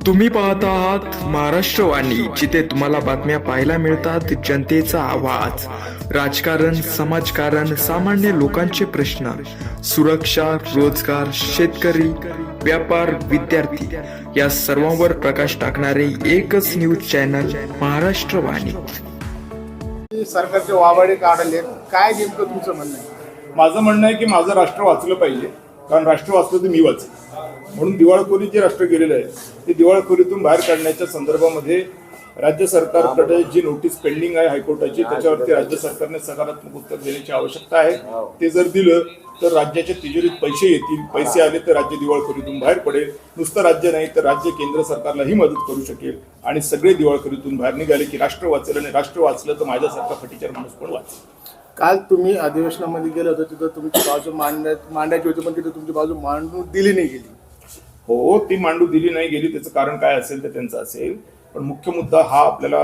तुम्ही पाहता आहात महाराष्ट्र वाणी, जिथे तुम्हाला बातम्या पाहायला मिळतात जनतेचा आवाज, राजकारण, समाजकारण, सामान्य लोकांचे प्रश्न, सुरक्षा, रोजगार, शेतकरी, व्यापार, विद्यार्थी या सर्वांवर प्रकाश टाकणारे एकच न्यूज चॅनल महाराष्ट्र वाणी. सरकारचे वावाडे काढले, काय नेमकं तुमचं म्हणणं आहे? माझं म्हणणं आहे की माझं राष्ट्र वाचलं पाहिजे, कारण राष्ट्र वाचलं तर मी वाचेन. म्हणून दिवाळखोरी जे राष्ट्र गेलेलं आहे ते दिवाळखोरीतून बाहेर काढण्याच्या संदर्भामध्ये राज्य सरकारकडे जी नोटीस पेंडिंग आहे हायकोर्टाची, त्याच्यावरती राज्य सरकारने सकारात्मक उत्तर देण्याची आवश्यकता आहे. ते जर दिलं तर राज्याच्या तिजोरीत पैसे येतील. पैसे आले तर राज्य दिवाळखोरीतून बाहेर पडेल. नुसतं राज्य नाही तर राज्य केंद्र सरकारलाही मदत करू शकेल आणि सगळे दिवाळखोरीतून बाहेर निघाले की राष्ट्र वाचेल. आणि राष्ट्र वाचलं तर माझ्यासारखा फटीचार माणूस पण वाचेल. काल तुम्ही अधिवेशनामध्ये गेले होते, तिथं तुमची बाजू मांडायची होती, पण तिथं तुमची बाजू मांडून दिली नाही गेली. हो, ती मांडू दिली नाही गेली, त्याचं कारण काय असेल तर त्यांचं असेल. पण मुख्य मुद्दा हा आपल्याला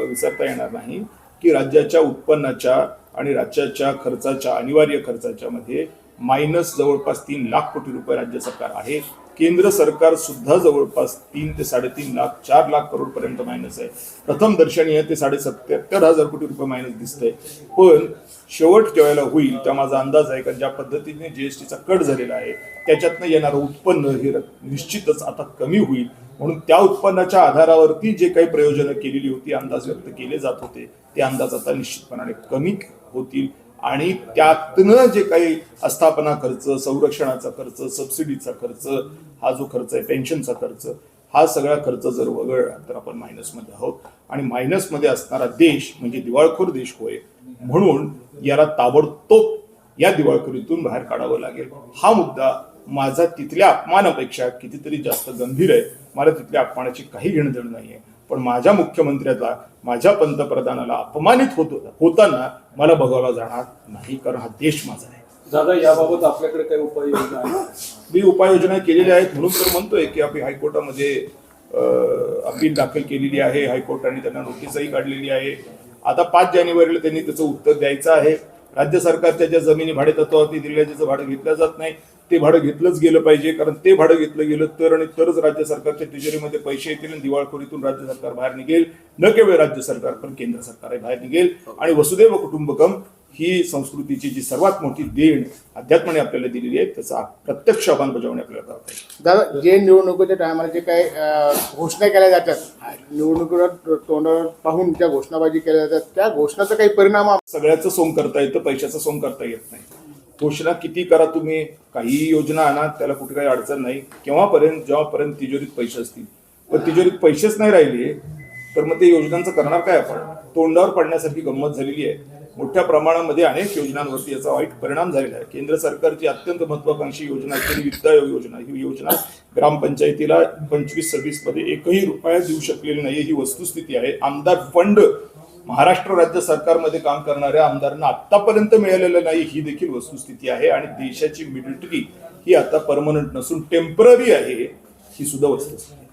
विसरता येणार नाही की राज्याच्या उत्पन्नाच्या आणि राज्याच्या खर्चाच्या, अनिवार्य खर्चाच्या मध्ये मायनस जवळपास 3 लाख कोटी रुपये राज्य सरकार आहे. केंद्र सरकार सुद्धा जवळपास 3 ते 3.5 लाख, 4 लाख करोड पर्यंत मायनस आहे. प्रथम दर्शनी आहे ते 77,000 कोटी रुपये मायनस दिसतंय. पण शेवट जेव्हा होईल तेव्हा माझा अंदाज आहे का ज्या पद्धतीने जीएसटीचा कट झालेला आहे त्याच्यातनं येणारं उत्पन्न हे निश्चितच आता कमी होईल. म्हणून त्या उत्पन्नाच्या आधारावरती जे काही प्रयोजनं केलेली होती, अंदाज व्यक्त केले जात होते, ते अंदाज आता निश्चितपणाने कमी होतील. आणि त्यातनं जे काही आस्थापना खर्च, संरक्षणाचा खर्च, सबसिडीचा खर्च, हा जो खर्च आहे, पेन्शनचा खर्च, हा सगळा खर्च जर वगळला तर आपण मायनसमध्ये आहोत. आणि मायनसमध्ये असणारा देश म्हणजे दिवाळखोर देश होय. म्हणून याला ताबडतोब या दिवाळखोरीतून बाहेर काढावं लागेल. हा मुद्दा माझा तिथल्या अपमानापेक्षा कितीतरी जास्त गंभीर आहे. मला तिथल्या अपमानाची काही घेणं देणं नाहीये. पण माझ्या मुख्यमंत्र्याला, माझ्या पंतप्रधानाला अपमानित होताना मला बघावला जाणार नाही, कारण हा देश माझा आहे. दादा, याबाबत आपल्याकडे काही उपाययोजना आहे? मी उपाययोजना केलेल्या आहेत. म्हणून तर म्हणतोय की आपण हायकोर्टामध्ये अपील दाखल केलेली आहे. हायकोर्टाने त्यांना नोटीसही काढलेली आहे. आता 5 जानेवारीला त्यांनी त्याचं उत्तर द्यायचं आहे. राज्य सरकारच्या ज्या जमिनी भाडेतत्वावरती दिलेल्या, ज्याचं भाडं घेतलं जात नाही ते भाडं घेतलंच गेलं पाहिजे, कारण ते भाडं घेतलं गेलं तर आणि तरच राज्य सरकारच्या तिजोरीमध्ये पैसे येतील आणि दिवाळखोरीतून राज्य सरकार बाहेर निघेल. न केवळ राज्य सरकार पण केंद्र सरकारही बाहेर निघेल. आणि वसुदैव कुटुंबकम ही संस्कृतीची जी सर्वात मोठी देण अध्यात्माने आपल्याला दिलेली आहे, त्याचा प्रत्यक्ष अंमलबजावणी आपल्याला करता येईल. दादा, जे निवडणुकीच्या टायमाला जे काही घोषणा केल्या जातात, निवडणुकीवर तोंडावर पाहून ज्या घोषणाबाजी केल्या जातात, त्या घोषणाचा काही परिणाम सगळ्याचं सोंग करता येतं, पैशाचं सोंग करता येत नाही. घोषणा किती करा तुम्ही, काही योजना आणा, त्याला कुठे काही अडचण नाही. जेव्हापर्यंत तिजोरीत पैसे असतील. पण तिजोरीत पैसेच नाही राहिले तर मग ते योजनांचं करणार काय आपण? तोंडावर पडण्यासारखी गंमत झालेली आहे. मोठ्या प्रमाणामध्ये अनेक योजनांवरती याचा वाईट परिणाम झालेला आहे. केंद्र सरकारची अत्यंत महत्वाकांक्षी योजना असलेली वित्त आयोग योजना, ही योजना ग्रामपंचायतीला 25-26 मध्ये एकही रुपया देऊ शकलेली नाही, ही वस्तुस्थिती आहे. आमदार फंड महाराष्ट्र राज्य सरकारमध्ये काम करणाऱ्या आमदारांना आतापर्यंत मिळालेलं नाही, ही देखील वस्तुस्थिती आहे. आणि देशाची मिलिटरी ही आता परमनंट नसून टेम्पररी आहे, ही सुद्धा वस्तुस्थिती.